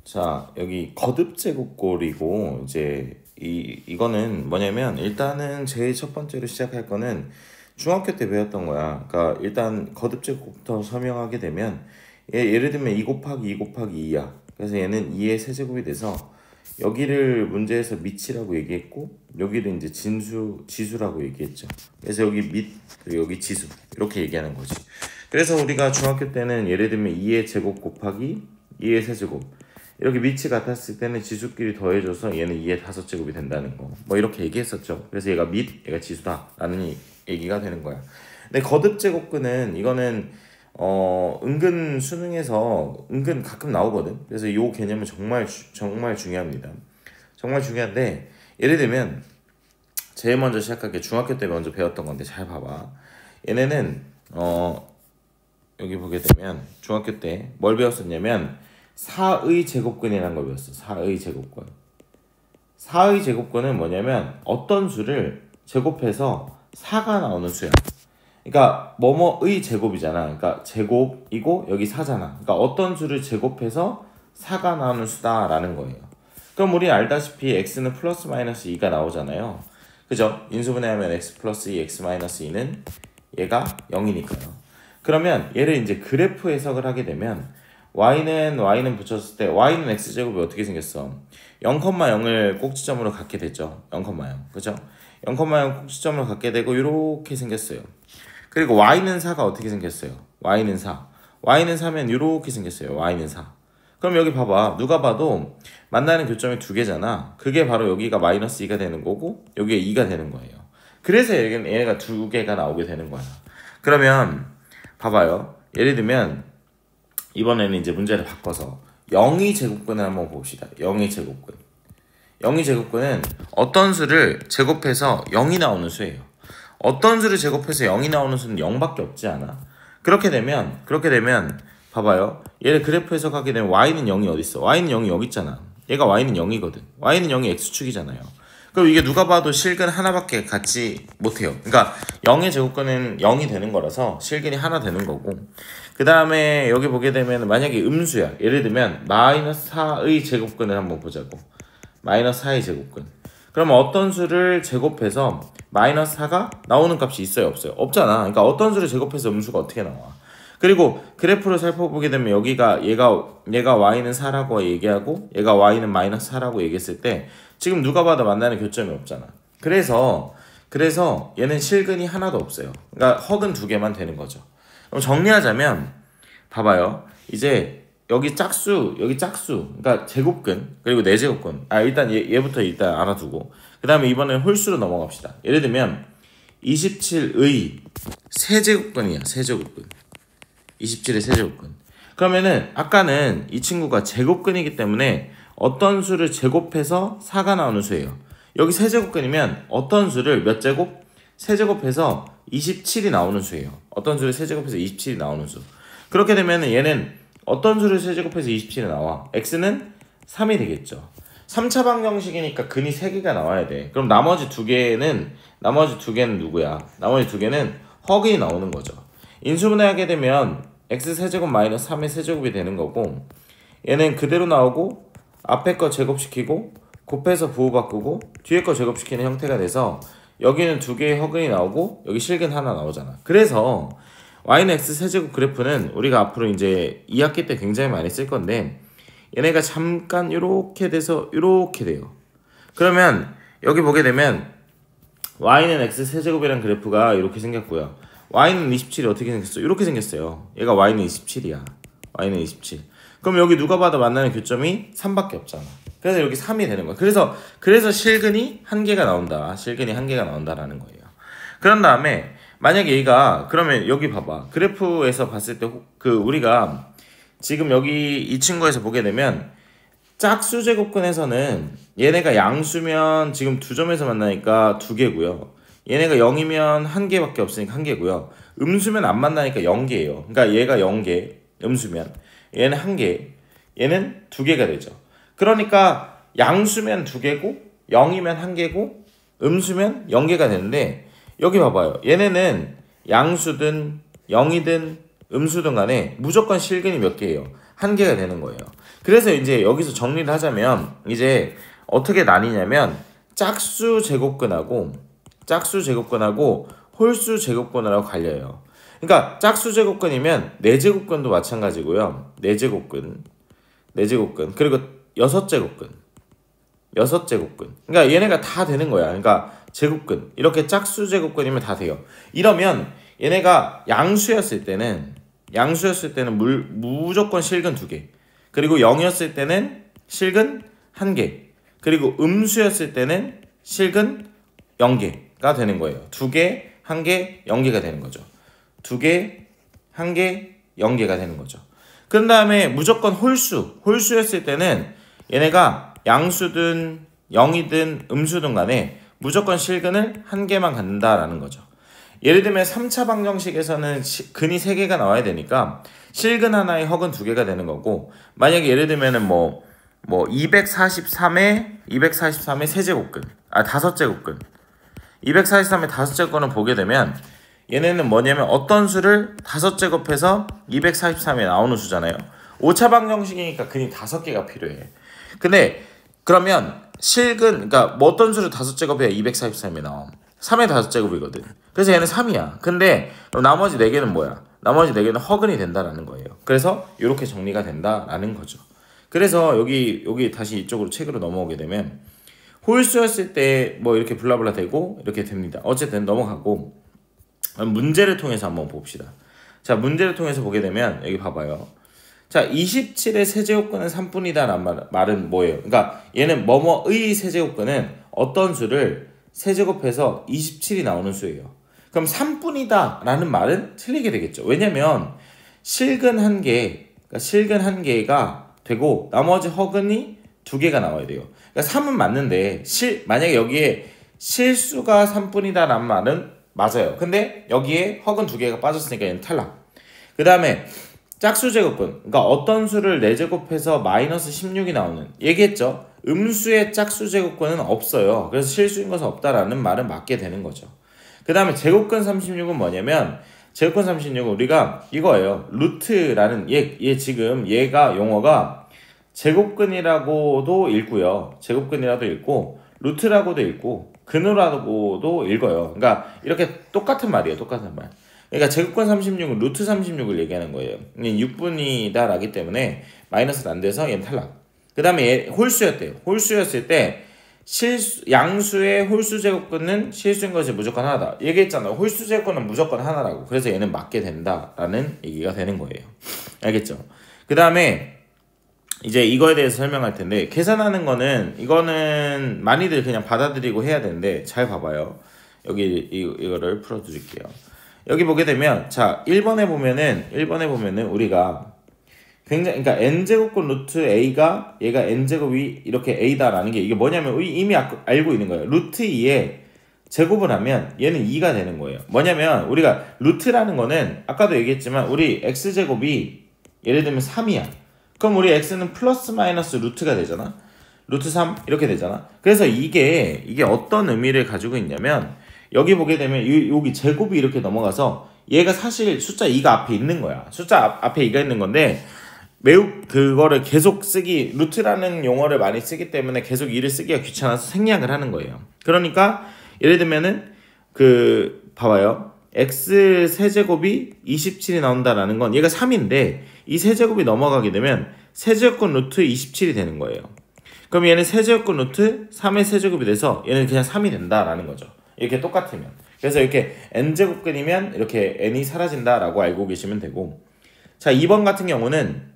자, 여기 거듭 제곱꼴이고 이제 이거는 뭐냐면 일단은 제일 첫 번째로 시작할 거는 중학교 때 배웠던 거야. 그러니까 일단 거듭 제곱부터 설명하게 되면 예를 들면 2 곱하기 2 곱하기 2야. 그래서 얘는 2의 세제곱이 돼서 여기를 문제에서 밑이라고 얘기했고 여기를 이제 지수라고 얘기했죠. 그래서 여기 밑 그리고 여기 지수 이렇게 얘기하는 거지. 그래서 우리가 중학교 때는 예를 들면 2의 제곱 곱하기 2의 세제곱 이렇게 밑이 같았을 때는 지수끼리 더해줘서 얘는 2의 5제곱이 된다는 거 뭐 이렇게 얘기했었죠. 그래서 얘가 밑, 얘가 지수다 라는 얘기가 되는 거야. 근데 거듭 제곱근은 이거는 은근 수능에서 은근 가끔 나오거든. 그래서 이 개념은 정말 중요합니다. 정말 중요한데 예를 들면 제일 먼저 시작할게. 중학교 때 먼저 배웠던 건데 잘 봐봐. 얘네는 여기 보게 되면 중학교 때 뭘 배웠었냐면 4의 제곱근이라는 걸 배웠어. 4의 제곱근. 4의 제곱근은 뭐냐면 어떤 수를 제곱해서 4가 나오는 수야. 그러니까 뭐뭐의 제곱이잖아. 그러니까 제곱이고 여기 4잖아. 그러니까 어떤 수를 제곱해서 4가 나오는 수다라는 거예요. 그럼 우리 알다시피 x는 플러스 마이너스 2가 나오잖아요. 그죠? 인수분해하면 x 플러스 2, x 마이너스 2는 얘가 0이니까요. 그러면 얘를 이제 그래프 해석을 하게 되면 y는 붙였을 때 y는 x제곱이 어떻게 생겼어? 0,0을 꼭지점으로 갖게 됐죠. 0,0 그죠? 0,0 꼭지점으로 갖게 되고 이렇게 생겼어요. 그리고 y는 4가 어떻게 생겼어요? y는 4 y는 4면 이렇게 생겼어요. y는 4 그럼 여기 봐봐. 누가 봐도 만나는 교점이 두 개잖아. 그게 바로 여기가 마이너스 2가 되는 거고 여기에 2가 되는 거예요. 그래서 얘네가 두 개가 나오게 되는 거야. 그러면 봐봐요. 예를 들면 이번에는 이제 문제를 바꿔서 0의 제곱근을 한번 봅시다. 0의 제곱근. 0의 제곱근은 어떤 수를 제곱해서 0이 나오는 수예요. 어떤 수를 제곱해서 0이 나오는 수는 0밖에 없지 않아. 그렇게 되면 봐봐요. 얘를 그래프 해석하게 되면 y는 0이 어디 있어? y는 0이 여기 있잖아. 얘가 y는 0이거든. y는 0이 x축이잖아요. 그럼 이게 누가 봐도 실근 하나밖에 갖지 못해요. 그러니까 0의 제곱근은 0이 되는 거라서 실근이 하나 되는 거고 그 다음에 여기 보게 되면 만약에 음수야. 예를 들면 마이너스 4의 제곱근을 한번 보자고. 마이너스 4의 제곱근. 그러면 어떤 수를 제곱해서 마이너스 4가 나오는 값이 있어요? 없어요? 없잖아. 그러니까 어떤 수를 제곱해서 음수가 어떻게 나와? 그리고 그래프를 살펴보게 되면 여기가 얘가 y는 4라고 얘기하고 얘가 y는 마이너스 4라고 얘기했을 때 지금 누가 봐도 만나는 교점이 없잖아. 그래서 얘는 실근이 하나도 없어요. 그러니까 허근 두 개만 되는 거죠. 그럼 정리하자면 봐봐요. 이제 여기 짝수, 그러니까 제곱근 그리고 내제곱근. 일단 얘부터 일단 알아두고 그 다음에 이번엔 홀수로 넘어갑시다. 예를 들면 27의 세제곱근이야. 세제곱근. 27의 세제곱근. 그러면은 아까는 이 친구가 제곱근이기 때문에 어떤 수를 제곱해서 4가 나오는 수예요. 여기 세제곱근이면 어떤 수를 몇 제곱? 세제곱해서 27이 나오는 수예요. 어떤 수를 세제곱해서 27이 나오는 수. 그렇게 되면은 얘는 어떤 수를 세제곱해서 27이 나와? x는 3이 되겠죠. 3차 방정식이니까 근이 3개가 나와야 돼. 그럼 나머지 두 개는 누구야? 나머지 두 개는 허근이 나오는 거죠. 인수분해하게 되면 x세제곱 마이너스 3의 세제곱이 되는 거고 얘는 그대로 나오고 앞에 거 제곱시키고 곱해서 부호 바꾸고 뒤에 거 제곱시키는 형태가 돼서 여기는 두 개의 허근이 나오고 여기 실근 하나 나오잖아. 그래서 y는 x 세제곱 그래프는 우리가 앞으로 이제 2학기 때 굉장히 많이 쓸 건데 얘네가 잠깐 이렇게 돼서 이렇게 돼요. 그러면 여기 보게 되면 y는 x 세제곱이라는 그래프가 이렇게 생겼고요. y는 27이 어떻게 생겼어? 이렇게 생겼어요. 얘가 y는 27이야. y는 27. 그럼 여기 누가 봐도 만나는 교점이 3밖에 없잖아. 그래서 여기 3이 되는 거야. 그래서 실근이 한 개가 나온다. 실근이 한 개가 나온다라는 거예요. 그런 다음에 만약에 얘가 그러면 여기 봐봐. 그래프에서 봤을 때 우리가 지금 여기 이 친구에서 보게 되면 짝수 제곱근에서는 얘네가 양수면 지금 두 점에서 만나니까 두 개고요. 얘네가 0이면 한 개밖에 없으니까 한 개고요. 음수면 안 만나니까 0개예요. 그러니까 얘가 0개, 음수면 얘는 한 개, 얘는 두 개가 되죠. 그러니까 양수면 두 개고 0이면 한 개고 음수면 0개가 되는데 여기 봐봐요. 얘네는 양수든 0이든 음수든 간에 무조건 실근이 몇 개예요? 한 개가 되는 거예요. 그래서 이제 여기서 정리를 하자면 이제 어떻게 나뉘냐면 짝수 제곱근하고 홀수 제곱근이라고 갈려요. 그러니까 짝수 제곱근이면 4제곱근도 마찬가지고요. 4제곱근 그리고 6제곱근 그러니까 얘네가 다 되는 거야. 그러니까 제곱근 이렇게 짝수 제곱근이면 다 돼요. 이러면 얘네가 양수였을 때는 무조건 실근 2개, 그리고 0이었을 때는 실근 1개, 그리고 음수였을 때는 실근 0개가 되는 거예요. 2개, 1개, 0개가 되는 거죠. 2개, 1개, 0개가 되는 거죠. 그 다음에 무조건 홀수였을 때는 얘네가 양수든 0이든 음수든 간에 무조건 실근을 1개만 갖는다라는 거죠. 예를 들면 3차 방정식에서는 근이 3개가 나와야 되니까 실근 하나에 허근 2개가 되는 거고, 만약에 예를 들면은 243의 세제곱근, 5제곱근, 243의 5제곱근을 보게 되면 얘네는 뭐냐면 어떤 수를 5제곱해서 243에 나오는 수잖아요. 5차 방정식이니까 근이 5개가 필요해. 근데 그러면 실근, 그러니까 어떤 수를 5제곱해야 243에 나와? 3의 5제곱이거든. 그래서 얘는 3이야. 근데 나머지 4개는 뭐야? 나머지 4개는 허근이 된다라는 거예요. 그래서 이렇게 정리가 된다라는 거죠. 그래서 여기 다시 이쪽으로 책으로 넘어오게 되면 홀수였을 때 이렇게 블라블라 되고 이렇게 됩니다. 어쨌든 넘어가고 문제를 통해서 한번 봅시다. 자, 문제를 통해서 보게 되면 여기 봐봐요. 자, 27의 세제곱근은 3분이다 라는 말은 뭐예요? 그러니까 얘는 뭐뭐의 세제곱근은 어떤 수를 세제곱해서 27이 나오는 수예요. 그럼 3분이다 라는 말은 틀리게 되겠죠. 왜냐면 실근 1개가 되고 나머지 허근이 2개가 나와야 돼요. 그러니까 3은 맞는데 만약에 여기에 실수가 3분이다 라는 말은 맞아요. 근데 여기에 허근 2개가 빠졌으니까 얘는 탈락. 그 다음에 짝수 제곱근, 그러니까 어떤 수를 4제곱해서 마이너스 16이 나오는, 얘기했죠. 음수의 짝수 제곱근은 없어요. 그래서 실수인 것은 없다라는 말은 맞게 되는 거죠. 그 다음에 제곱근 36은 뭐냐면 제곱근 36은 우리가 이거예요. 루트라는 지금 얘가 용어가 제곱근이라고도 읽고요. 제곱근이라도 읽고 루트라고도 읽고 근호라고도 읽어요. 그러니까 이렇게 똑같은 말이에요. 똑같은 말. 그러니까 제곱근 36은 루트 36을 얘기하는 거예요. 6분이다 라기 때문에 마이너스가 안 돼서 얘는 탈락. 그 다음에 얘 홀수였대요. 홀수였을 때 양수의 홀수 제곱근은 실수인 것이 무조건 하나다. 얘기했잖아요. 홀수 제곱근은 무조건 하나라고. 그래서 얘는 맞게 된다라는 얘기가 되는 거예요. 알겠죠? 그 다음에 이제 이거에 대해서 설명할 텐데, 계산하는 거는 이거는 많이들 그냥 받아들이고 해야 되는데 잘 봐봐요. 여기 이거를 풀어드릴게요. 여기 보게 되면 자 1번에 보면은 우리가 굉장히, 그러니까 n제곱근 루트 a가 얘가 n제곱이 이렇게 a다라는 게 이게 뭐냐면 이미 알고 있는 거예요. 루트 2에 제곱을 하면 얘는 2가 되는 거예요. 뭐냐면 우리가 루트라는 거는 아까도 얘기했지만 우리 x제곱이 예를 들면 3이야. 그럼 우리 x는 플러스 마이너스 루트가 되잖아. 루트 3 이렇게 되잖아. 그래서 이게 어떤 의미를 가지고 있냐면 여기 보게 되면 여기 제곱이 이렇게 넘어가서 얘가 사실 숫자 2가 앞에 있는 거야. 숫자 앞에 2가 있는 건데 매우 그거를 계속 쓰기, 루트라는 용어를 많이 쓰기 때문에 계속 2를 쓰기가 귀찮아서 생략을 하는 거예요. 그러니까 예를 들면은 봐봐요. x 세제곱이 27이 나온다라는 건 얘가 3인데 이 세제곱이 넘어가게 되면 세제곱근 루트 27이 되는 거예요. 그럼 얘는 세제곱근 루트 3의 세제곱이 돼서 얘는 그냥 3이 된다라는 거죠. 이렇게 똑같으면. 그래서 이렇게 n제곱근이면 이렇게 n이 사라진다라고 알고 계시면 되고, 자 2번 같은 경우는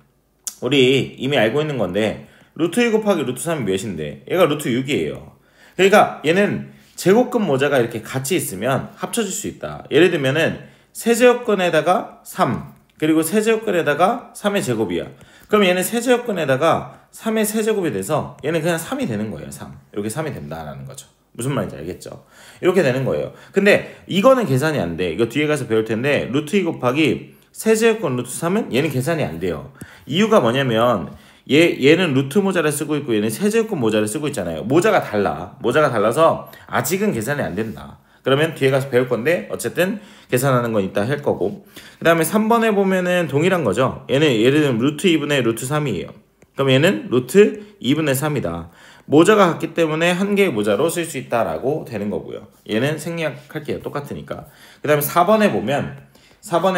우리 이미 알고 있는 건데 루트 2 곱하기 루트 3이 몇인데 얘가 루트 6이에요. 그러니까 얘는 제곱근 모자가 이렇게 같이 있으면 합쳐질 수 있다. 예를 들면은 세제곱근에다가 3 그리고 세제곱근에다가 3의 제곱이야. 그럼 얘는 세제곱근에다가 3의 세제곱이 돼서 얘는 그냥 3이 되는 거예요. 3 이렇게 3이 된다라는 거죠. 무슨 말인지 알겠죠? 이렇게 되는 거예요. 근데 이거는 계산이 안 돼. 이거 뒤에 가서 배울 텐데 루트 2 곱하기 세제곱근 루트 3은 얘는 계산이 안 돼요. 이유가 뭐냐면 얘는 루트 모자를 쓰고 있고 얘는 세제곱근 모자를 쓰고 있잖아요. 모자가 달라서 아직은 계산이 안 된다. 그러면 뒤에 가서 배울 건데 어쨌든 계산하는 건 이따 할 거고, 그 다음에 3번에 보면은 동일한 거죠. 얘는 예를 들면 루트 2분의 루트 3이에요. 그럼 얘는 루트 2분의 3이다. 모자가 같기 때문에 한 개의 모자로 쓸 수 있다라고 되는 거고요. 얘는 생략할게요. 똑같으니까. 그 다음에 4번에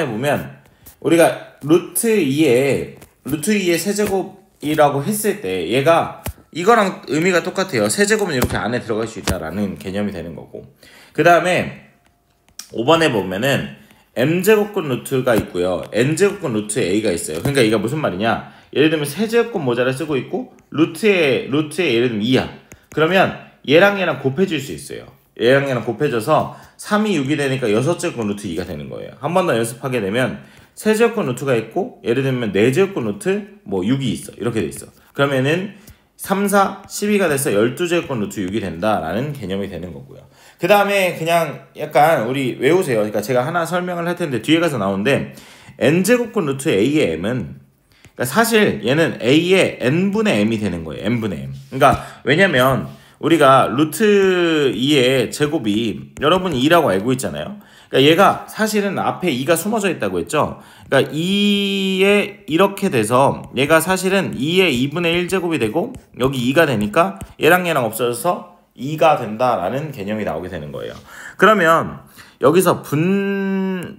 보면 우리가 루트 2의 세제곱이라고 했을 때 얘가 이거랑 의미가 똑같아요. 세제곱은 이렇게 안에 들어갈 수 있다라는 개념이 되는 거고. 그 다음에 5번에 보면은 m제곱근 루트가 있고요. n제곱근 루트 a가 있어요. 그러니까 이게 무슨 말이냐? 예를 들면 세제곱근 모자를 쓰고 있고 루트에 예를 들면 2야. 그러면 얘랑 곱해질 수 있어요. 얘랑 곱해져서 3이 6이 되니까 6제곱근 루트 2가 되는 거예요. 한 번 더 연습하게 되면 세제곱근 루트가 있고 예를 들면 4제곱근 루트 뭐 6이 있어. 이렇게 돼 있어. 그러면은 3, 4, 12가 돼서 12제곱근 루트 6이 된다라는 개념이 되는 거고요. 그 다음에 그냥 약간 우리 외우세요. 그러니까 제가 하나 설명을 할 텐데 뒤에 가서 나오는데 n제곱근 루트 a의 m은 그러니까 사실 얘는 a의 n분의 m이 되는 거예요. n분의 m. 그러니까 왜냐면 우리가 루트 2의 제곱이 여러분이 2라고 알고 있잖아요. 그러니까 얘가 사실은 앞에 2가 숨어져 있다고 했죠. 그러니까 2에 이렇게 돼서 얘가 사실은 2의 2분의 1제곱이 되고 여기 2가 되니까 얘랑 없어져서 2가 된다라는 개념이 나오게 되는 거예요. 그러면 여기서 분모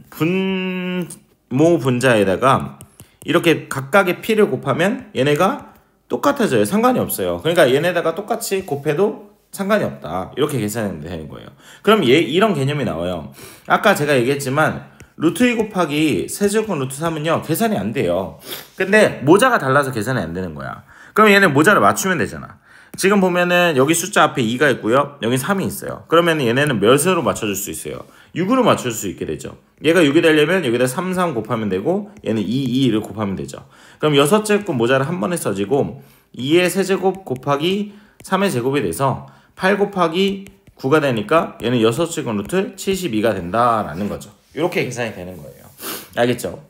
분자에다가 이렇게 각각의 p를 곱하면 얘네가 똑같아져요. 상관이 없어요. 그러니까 얘네다가 똑같이 곱해도 상관이 없다. 이렇게 계산이 되는 거예요. 그럼 이런 개념이 나와요. 아까 제가 얘기했지만 루트 2 곱하기 세제곱 루트 3은요 계산이 안 돼요. 근데 모자가 달라서 계산이 안 되는 거야. 그럼 얘는 모자를 맞추면 되잖아. 지금 보면은 여기 숫자 앞에 2가 있고요. 여기 3이 있어요. 그러면 얘네는 몇으로 맞춰줄 수 있어요? 6으로 맞춰줄 수 있게 되죠. 얘가 6이 되려면 여기다 3, 3 곱하면 되고 얘는 2, 2를 곱하면 되죠. 그럼 6제곱 모자를 한 번에 써지고 2의 세제곱 곱하기 3의 제곱이 돼서 8 곱하기 9가 되니까 얘는 6제곱 루트 72가 된다라는 거죠. 이렇게 계산이 되는 거예요. 알겠죠?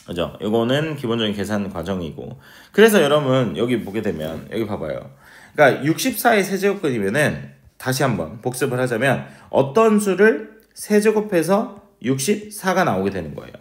그죠? 이거는 기본적인 계산 과정이고. 그래서 여러분 여기 보게 되면 여기 봐봐요. 그러니까 64의 세제곱근이면은 다시 한번 복습을 하자면 어떤 수를 세제곱해서 64가 나오게 되는 거예요.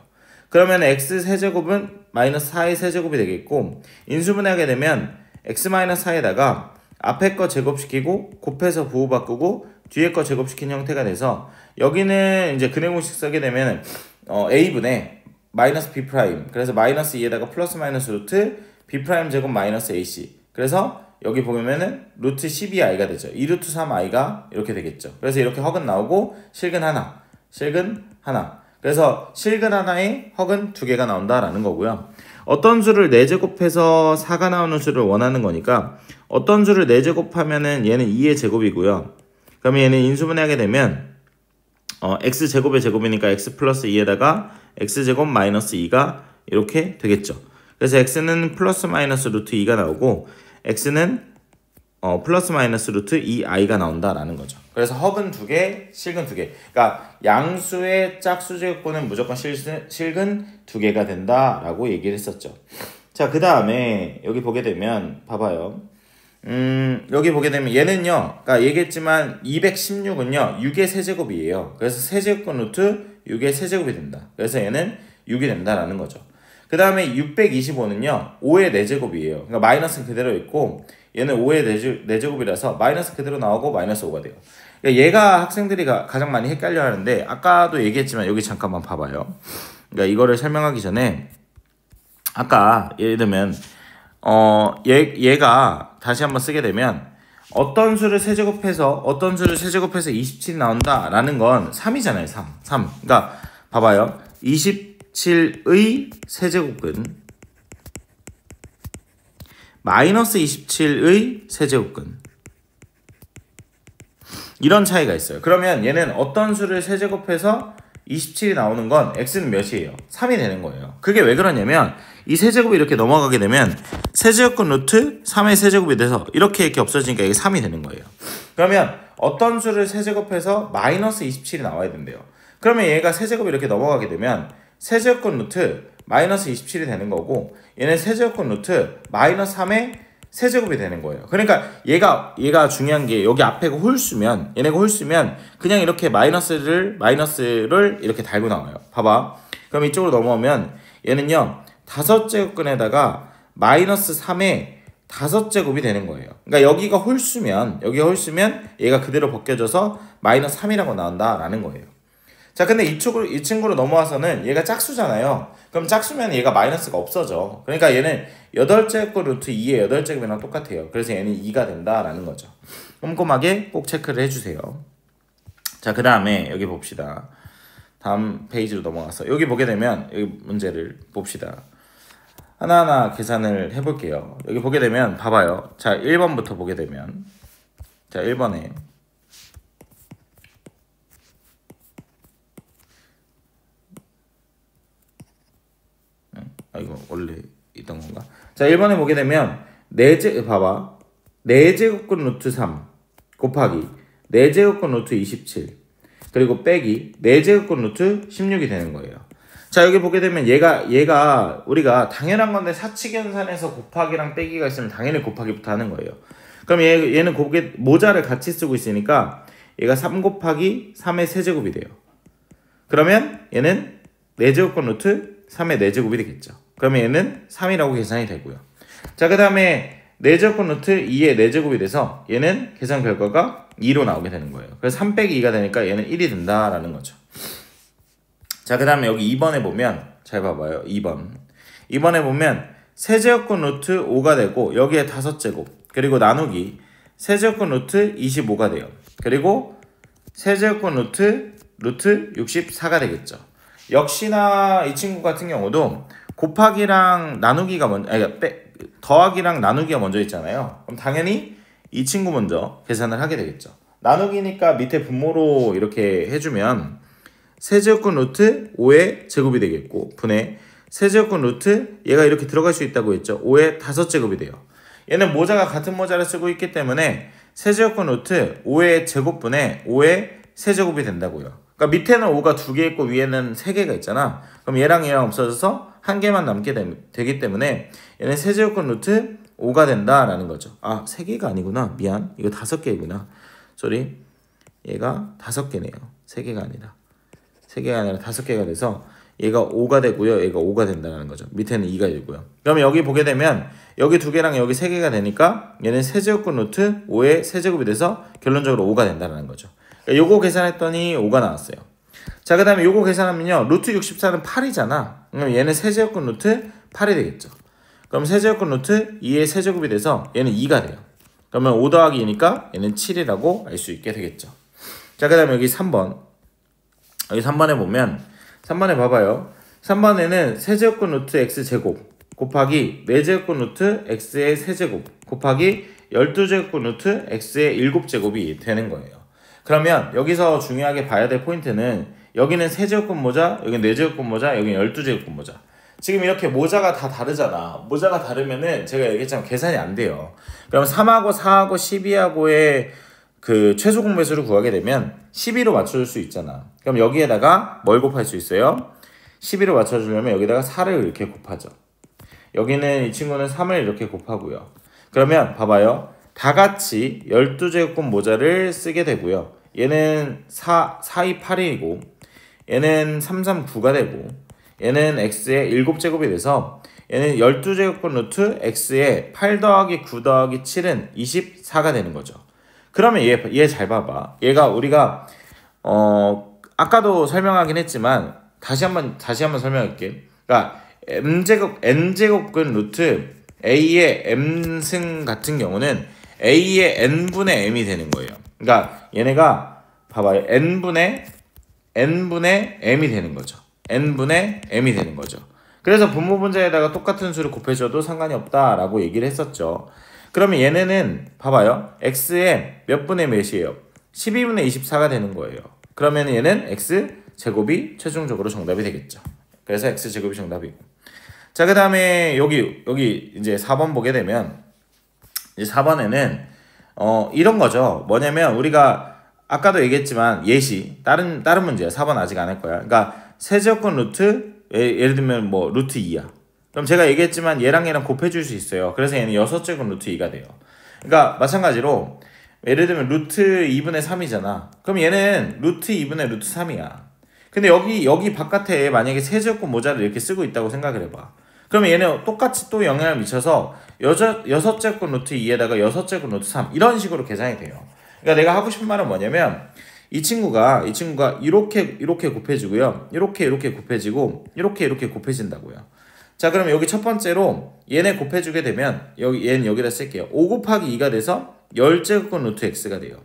그러면 x 세제곱은 마이너스 4의 세제곱이 되겠고 인수분해하게 되면 x 마이너스 4에다가 앞에 거 제곱시키고 곱해서 부호 바꾸고 뒤에 거 제곱시킨 형태가 돼서 여기는 이제 근해 공식 쓰게 되면 a분의 마이너스 b 프라임 그래서 마이너스 2에다가 플러스 마이너스 루트 b 프라임 제곱 마이너스 ac 그래서 여기 보면은 루트 12i가 되죠. 2루트 3i가 이렇게 되겠죠. 그래서 이렇게 허근 나오고 실근 하나 그래서 실근 하나에 허근 2개가 나온다라는 거고요. 어떤 수를 4제곱해서 4가 나오는 수를 원하는 거니까 어떤 수를 4제곱하면은 얘는 2의 제곱이고요. 그러면 얘는 인수분해하게 되면 x제곱의 제곱이니까 x 플러스 2에다가 x제곱 마이너스 2가 이렇게 되겠죠. 그래서 x는 플러스 마이너스 루트 2가 나오고 x는 플러스 마이너스 루트 2i가 나온다라는 거죠. 그래서 허근 2개, 실근 2개. 그러니까 양수의 짝수제곱근은 무조건 실근 2개가 된다라고 얘기를 했었죠. 자, 그 다음에 여기 보게 되면 봐봐요. 여기 보게 되면 얘는요. 그러니까 얘기했지만 216은요. 6의 세제곱이에요. 그래서 세제곱근 루트 6의 세제곱이 된다. 그래서 얘는 6이 된다라는 거죠. 그 다음에 625는요. 5의 4제곱이에요. 그러니까 마이너스는 그대로 있고 얘는 5의 4제곱이라서 마이너스 그대로 나오고 마이너스 5가 돼요. 그러니까 얘가 학생들이 가장 많이 헷갈려 하는데 아까도 얘기했지만 여기 잠깐만 봐봐요. 그러니까 이거를 설명하기 전에 아까 예를 들면 얘가 다시 한번 쓰게 되면 어떤 수를 세제곱해서 27이 나온다라는 건 3이잖아요. 3. 그러니까 봐봐요. 27의 세제곱근 마이너스 27의 세제곱근 이런 차이가 있어요. 그러면 얘는 어떤 수를 세제곱해서 27이 나오는 건 x는 몇이에요? 3이 되는 거예요. 그게 왜 그러냐면 이 세제곱이 이렇게 넘어가게 되면 세제곱근 루트 3의 세제곱이 돼서 이렇게 없어지니까 이게 3이 되는 거예요. 그러면 어떤 수를 세제곱해서 마이너스 27이 나와야 된대요. 그러면 얘가 세제곱이 이렇게 넘어가게 되면 세제곱근 루트 마이너스 27이 되는 거고 얘는 세제곱근 루트 마이너스 3의 세제곱이 되는 거예요. 그러니까 얘가 중요한 게 여기 앞에가 홀수면 얘네가 홀수면 그냥 이렇게 마이너스를 이렇게 달고 나와요. 봐봐. 그럼 이쪽으로 넘어오면 얘는요 5제곱근에다가 마이너스 3의 5제곱이 되는 거예요. 그러니까 여기가 홀수면 얘가 그대로 벗겨져서 마이너스 3이라고 나온다라는 거예요. 자, 근데 이 친구로 넘어와서는 얘가 짝수잖아요. 그럼 짝수면 얘가 마이너스가 없어져. 그러니까 얘는 8제곱 루트 2의 8제곱이랑 똑같아요. 그래서 얘는 2가 된다라는 거죠. 꼼꼼하게 꼭 체크를 해주세요. 자, 그 다음에 여기 봅시다. 다음 페이지로 넘어가서 여기 보게 되면 여기 문제를 봅시다. 하나하나 계산을 해볼게요. 여기 보게 되면 봐봐요. 자, 1번부터 보게 되면 자, 1번에 이거 원래 있던 건가? 자, 1번에 보게 되면 봐봐. 4제곱근 루트 3 곱하기 4제곱근 루트 27 그리고 빼기 4제곱근 루트 16이 되는 거예요. 자, 여기 보게 되면 얘가 우리가 당연한 건데 사칙연산에서 곱하기랑 빼기가 있으면 당연히 곱하기부터 하는 거예요. 그럼 얘는 모자를 같이 쓰고 있으니까 얘가 3 곱하기 3의 세제곱이 돼요. 그러면 얘는 4제곱근 루트 3의 4제곱이 되겠죠. 그러면 얘는 3이라고 계산이 되고요. 자, 그 다음에 4제곱근 루트 2의 4제곱이 돼서 얘는 계산 결과가 2로 나오게 되는 거예요. 그래서 3 빼기 2가 되니까 얘는 1이 된다라는 거죠. 자, 그 다음에 여기 2번에 보면 잘 봐봐요. 2번에 보면 세제곱근 루트 5가 되고 여기에 5제곱 그리고 나누기 세제곱근 루트 25가 돼요. 그리고 세제곱근 루트 64가 되겠죠. 역시나 이 친구 같은 경우도 곱하기랑 나누기가 더하기랑 나누기가 먼저 있잖아요. 그럼 당연히 이 친구 먼저 계산을 하게 되겠죠. 나누기니까 밑에 분모로 이렇게 해주면 세제곱근 루트 5의 제곱이 되겠고 분의 세제곱근 루트 얘가 이렇게 들어갈 수 있다고 했죠. 5의 5제곱이 돼요. 얘는 모자가 같은 모자를 쓰고 있기 때문에 세제곱근 루트 5의 제곱분의 5의 세제곱이 된다고요. 그러니까 밑에는 5가 2개 있고 위에는 3개가 있잖아. 그럼 얘랑 없어져서 한 개만 남게 되기 때문에 얘는 세제곱근 루트 5가 된다라는 거죠. 아, 3개가 아니구나. 미안. 이거 5개이구나. 쏘리. 얘가 5개네요. 3개가 아니라 5개가 돼서 얘가 5가 되고요. 얘가 5가 된다는 거죠. 밑에는 2가 되고요. 그러면 여기 보게 되면 여기 2개랑 여기 3개가 되니까 얘는 세제곱근 루트 5의 세제곱이 돼서 결론적으로 5가 된다는 거죠. 그러니까 요거 계산했더니 5가 나왔어요. 자, 그 다음에 요거 계산하면요. 루트 64는 8이잖아. 그럼 얘는 세제곱근 루트 8이 되겠죠. 그럼 세제곱근 루트 2의 세제곱이 돼서 얘는 2가 돼요. 그러면 5 더하기 2니까 얘는 7이라고 알 수 있게 되겠죠. 자, 그 다음에 여기 3번. 여기 3번에 보면 3번에 봐봐요. 3번에는 세제곱근 루트 x제곱 곱하기 4제곱근 루트 x의 세제곱 곱하기 12제곱근 루트 x의 7제곱이 되는 거예요. 그러면 여기서 중요하게 봐야 될 포인트는 여기는 세제곱근 모자, 여기는 4제곱근 모자, 여기는 12제곱근 모자. 지금 이렇게 모자가 다 다르잖아. 모자가 다르면은 제가 얘기했지만 계산이 안 돼요. 그럼 3하고 4하고 12하고의 그 최소 공배수를 구하게 되면 12로 맞춰줄 수 있잖아. 그럼 여기에다가 뭘 곱할 수 있어요? 12로 맞춰주려면 여기다가 4를 이렇게 곱하죠. 여기는 이 친구는 3을 이렇게 곱하고요. 그러면 봐봐요. 다 같이 12제곱근 모자를 쓰게 되고요. 얘는 4이 8이고 얘는 3, 3, 9가 되고 얘는 x의 7제곱이 돼서 얘는 12제곱근 루트 x의 8 더하기 9 더하기 7은 24가 되는 거죠. 그러면 얘 잘 봐봐. 얘가 우리가 아까도 설명하긴 했지만 다시 한번 설명할게. 그러니까 n제곱근 루트 a의 m승 같은 경우는 a의 n분의 m이 되는 거예요. 그러니까 얘네가 봐봐요. n분의 m이 되는 거죠. n분의 m이 되는 거죠. 그래서 분모분자에다가 똑같은 수를 곱해줘도 상관이 없다라고 얘기를 했었죠. 그러면 얘네는 봐봐요. x의 몇 분의 몇이에요? 12분의 24가 되는 거예요. 그러면 얘는 x제곱이 최종적으로 정답이 되겠죠. 그래서 x제곱이 정답이고. 자, 그 다음에 여기 이제 4번 보게 되면 이제 4번에는 이런 거죠. 뭐냐면 우리가 아까도 얘기했지만 예시 다른 문제야. 4번 아직 안 할 거야. 그러니까 세제곱근 루트 예를 들면 뭐 루트 2야. 그럼 제가 얘기했지만 얘랑 곱해줄 수 있어요. 그래서 얘는 6제곱 루트 2가 돼요. 그러니까 마찬가지로 예를 들면 루트 2분의 3이잖아. 그럼 얘는 루트 2분의 루트 3이야. 근데 여기 바깥에 만약에 세제곱 모자를 이렇게 쓰고 있다고 생각을 해봐. 그러면 얘는 똑같이 또 영향을 미쳐서 6제곱 루트 2에다가 6제곱 루트 3 이런 식으로 계산이 돼요. 그러니까 내가 하고 싶은 말은 뭐냐면 이 친구가 이렇게 곱해지고요. 이렇게 곱해지고 이렇게 곱해진다고요. 자, 그러면 여기 첫 번째로 얘네 곱해주게 되면 얘는 여기다 쓸게요. 5 곱하기 2가 돼서 10제곱 루트 x가 돼요.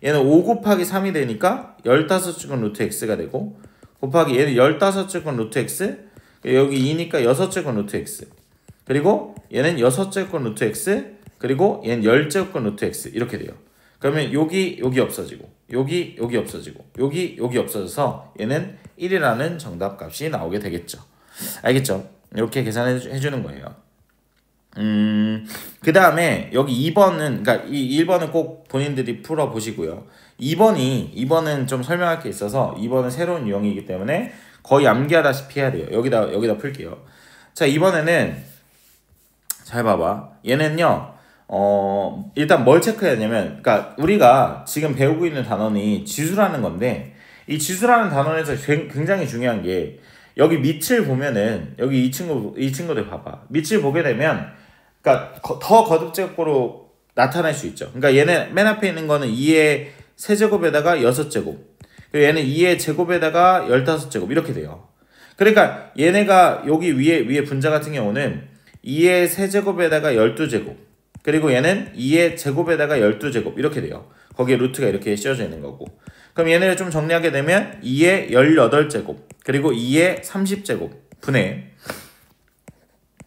얘는 5 곱하기 3이 되니까 15제곱 루트 x가 되고 곱하기 얘는 15제곱 루트 x 여기 2니까 6제곱 루트 x 그리고 얘는 6제곱 루트 x 그리고 얘는 10제곱 루트 x 이렇게 돼요. 그러면 여기 없어지고 여기 없어지고 여기 없어져서 얘는 1이라는 정답 값이 나오게 되겠죠. 알겠죠? 이렇게 계산해 주는 거예요. 그 다음에 여기 2번은 그러니까 이 1번은 꼭 본인들이 풀어 보시고요. 2번은 좀 설명할 게 있어서 2번은 새로운 유형이기 때문에 거의 암기하다시피 해야 돼요. 여기다 풀게요. 자, 이번에는 잘 봐봐. 얘는요. 일단 뭘 체크해야 되냐면 그러니까 우리가 지금 배우고 있는 단원이 지수라는 건데 이 지수라는 단원에서 굉장히 중요한 게 여기 밑을 보면은 여기 이 친구들 봐봐. 밑을 보게 되면 그러니까 더 거듭제곱으로 나타날 수 있죠. 그러니까 얘는 맨 앞에 있는 거는 2의 세제곱에다가 6제곱. 그리고 얘는 2의 제곱에다가 15제곱 이렇게 돼요. 그러니까 얘네가 여기 위에 분자 같은 경우는 2의 세제곱에다가 12제곱. 그리고 얘는 2의 제곱에다가 12제곱 이렇게 돼요. 거기에 루트가 이렇게 씌워져 있는 거고. 그럼 얘네를 좀 정리하게 되면 2의 18제곱 그리고 2의 30제곱 분의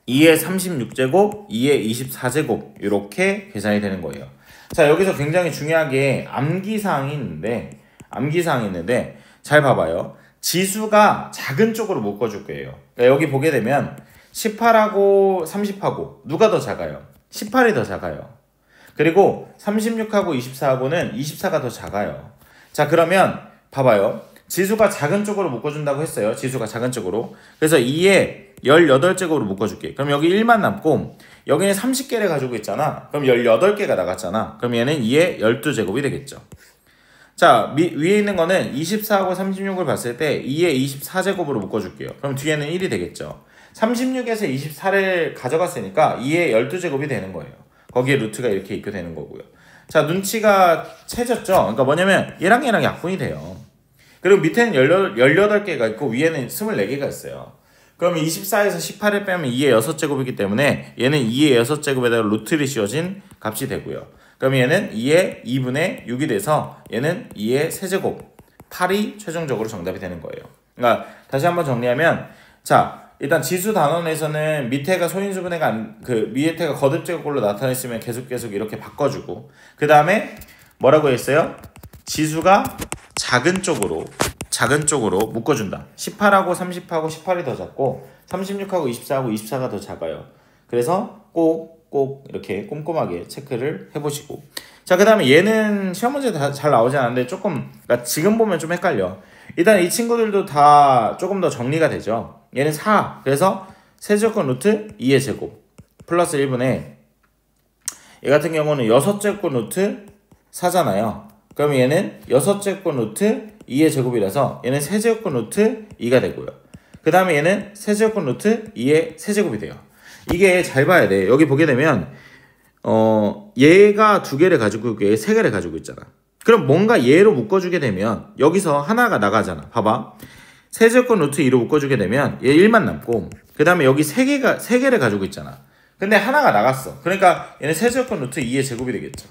2의 36제곱 2의 24제곱 이렇게 계산이 되는 거예요. 자, 여기서 굉장히 중요한 게 암기사항이 있는데 잘 봐봐요. 지수가 작은 쪽으로 묶어줄 거예요. 그러니까 여기 보게 되면 18하고 30하고 누가 더 작아요? 18이 더 작아요. 그리고 36하고 24하고는 24가 더 작아요. 자, 그러면 봐봐요. 지수가 작은 쪽으로 묶어준다고 했어요. 지수가 작은 쪽으로. 그래서 2에 18제곱으로 묶어줄게. 그럼 여기 1만 남고 여기는 30개를 가지고 있잖아. 그럼 18개가 나갔잖아. 그럼 얘는 2에 12제곱이 되겠죠. 자, 위에 있는 거는 24하고 36을 봤을 때 2에 24제곱으로 묶어줄게요. 그럼 뒤에는 1이 되겠죠. 36에서 24를 가져갔으니까 2에 12제곱이 되는 거예요. 거기에 루트가 이렇게 있게 되는 거고요. 자, 눈치가 채졌죠? 그러니까 뭐냐면 얘랑 약분이 돼요. 그리고 밑에는 18개가 있고 위에는 24개가 있어요. 그러면 24에서 18을 빼면 2의 6제곱이기 때문에 얘는 2의 6제곱에다가 루트를 씌워진 값이 되고요. 그럼 얘는 2의 2분의 6이 돼서 얘는 2의 세제곱 8이 최종적으로 정답이 되는 거예요. 그러니까 다시 한번 정리하면 자, 일단 지수 단원에서는 밑에가 소인수분해가 밑에가 거듭제곱꼴로 나타냈으면 계속 이렇게 바꿔주고 그 다음에 뭐라고 했어요? 지수가 작은 쪽으로 묶어준다. 18하고 30하고 18이 더 작고 36하고 24하고 24가 더 작아요. 그래서 꼭 이렇게 꼼꼼하게 체크를 해보시고 자, 그 다음에 얘는 시험 문제 잘 나오지 않았는데 조금 그러니까 지금 보면 좀 헷갈려. 일단 이 친구들도 다 조금 더 정리가 되죠. 얘는 4 그래서 세제곱 루트 2의 제곱 플러스 1분의 얘 같은 경우는 6제곱 루트 4잖아요. 그럼 얘는 6제곱 루트 2의 제곱이라서 얘는 세제곱 루트 2가 되고요. 그 다음에 얘는 세제곱 루트 2의 세제곱이 돼요. 이게 잘 봐야 돼. 여기 보게 되면 얘가 2개를 가지고 있고 얘 3개를 가지고 있잖아. 그럼 뭔가 얘로 묶어주게 되면 여기서 하나가 나가잖아. 봐봐. 세제곱 루트 2로 묶어주게 되면 얘 1만 남고 그 다음에 여기 3개를 가지고 있잖아. 근데 하나가 나갔어. 그러니까 얘는 세제곱 루트 2의 제곱이 되겠죠.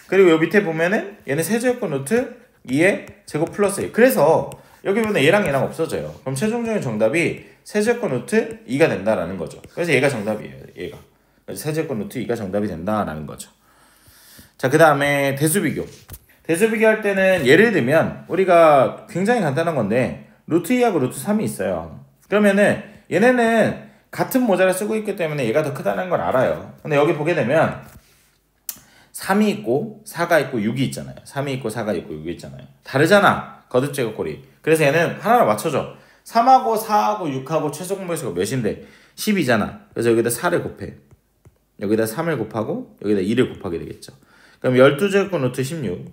그리고 여기 밑에 보면은 얘는 세제곱 루트 2의 제곱 플러스 1. 그래서 여기 보면 얘랑 없어져요. 그럼 최종적인 정답이 세제곱 루트 2가 된다라는 거죠. 그래서 얘가 정답이에요. 얘가. 그래서 세제곱 루트 2가 정답이 된다라는 거죠. 자, 그 다음에 대수비교. 대수비교 할 때는 예를 들면 우리가 굉장히 간단한 건데 루트 2하고 루트 3이 있어요. 그러면은 얘네는 같은 모자를 쓰고 있기 때문에 얘가 더 크다는 걸 알아요. 근데 여기 보게 되면 3이 있고 4가 있고 6이 있잖아요. 3이 있고 4가 있고 6이 있잖아요. 다르잖아. 거듭제곱꼴이. 그래서 얘는 하나로 맞춰줘. 3하고 4하고 6하고 최소 공배수가 몇인데 10이잖아. 그래서 여기다 4를 곱해. 여기다 3을 곱하고 여기다 2를 곱하게 되겠죠. 그럼 12제곱 루트 16.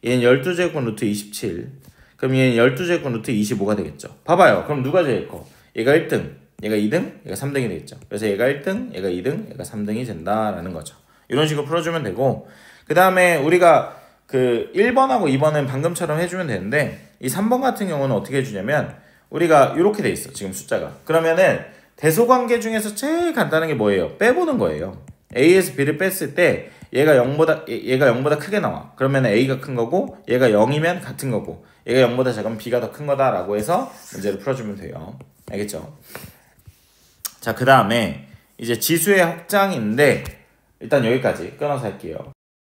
얘는 12제곱 루트 27. 그럼 얘는 12제곱 루트 25가 되겠죠. 봐봐요. 그럼 누가 제일 커? 얘가 1등. 얘가 2등, 얘가 3등이 되겠죠. 그래서 얘가 1등, 얘가 2등, 얘가 3등이 된다라는 거죠. 이런 식으로 풀어주면 되고, 그 다음에 우리가 그 1번하고 2번은 방금처럼 해주면 되는데, 이 3번 같은 경우는 어떻게 해주냐면, 우리가 이렇게 돼 있어, 지금 숫자가. 그러면은 대소관계 중에서 제일 간단한 게 뭐예요? 빼보는 거예요. A에서 B를 뺐을 때 얘가 0보다 크게 나와. 그러면 A가 큰 거고, 얘가 0이면 같은 거고, 얘가 0보다 작으면 B가 더 큰 거다라고 해서 문제를 풀어주면 돼요. 알겠죠? 자, 그 다음에 이제 지수의 확장인데, 일단 여기까지 끊어서 할게요.